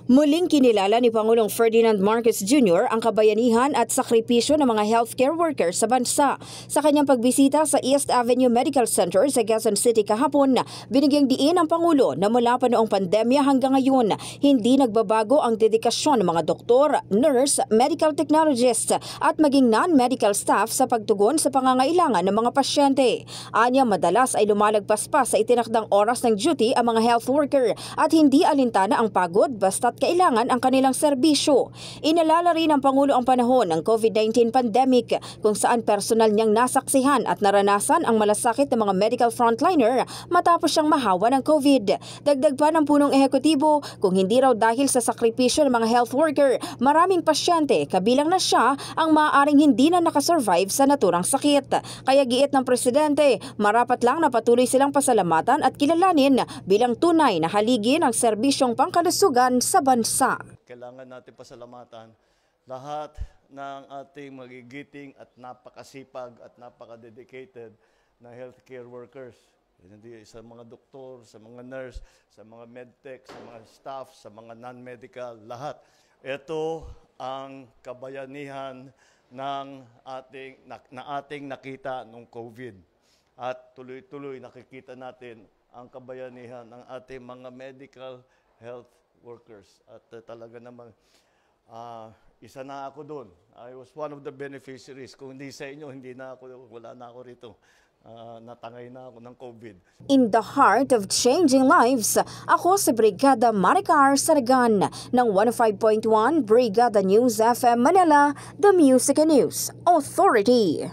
Muling kinilala ni Pangulong Ferdinand Marcos Jr. ang kabayanihan at sakripisyo ng mga healthcare workers sa bansa. Sa kanyang pagbisita sa East Avenue Medical Center sa Quezon City kahapon, binigyang diin ang Pangulo na mula pa noong pandemya hanggang ngayon, hindi nagbabago ang dedikasyon ng mga doktor, nurse, medical technologists at maging non-medical staff sa pagtugon sa pangangailangan ng mga pasyente. Anya, madalas ay lumalagpas pa sa itinakdang oras ng duty ang mga health worker at hindi alintana ang pagod basta't kailangan ang kanilang serbisyo. Inalala rin ng Pangulo ang panahon ng COVID-19 pandemic kung saan personal niyang nasaksihan at naranasan ang malasakit ng mga medical frontliner matapos siyang mahawa ng COVID. Dagdag pa ng punong ehekutibo, kung hindi raw dahil sa sakripisyo ng mga health worker, maraming pasyente, kabilang na siya, ang maaaring hindi na nakasurvive sa naturang sakit. Kaya giit ng Presidente, marapat lang na patuloy silang pasalamatan at kilalanin bilang tunay na haligi ng serbisyong pangkalusugan sa bansa. Kailangan natin pasalamatan lahat ng ating magigiting at napakasipag at napaka-dedicated na healthcare workers. Hindi sa mga doktor, sa mga nurse, sa mga medtech, sa mga staff, sa mga non-medical, lahat. Ito ang kabayanihan ng ating nakita nung COVID. At tuloy-tuloy nakikita natin ang kabayanihan ng ating mga medical health workers. At talaga naman, isa na ako doon. I was one of the beneficiaries. Kung hindi sa inyo, wala na ako rito. Natangay na ako ng COVID. In the heart of changing lives, ako si Brigada Maricar Saragan ng 105.1 Brigada News FM Manila, The Music and News Authority.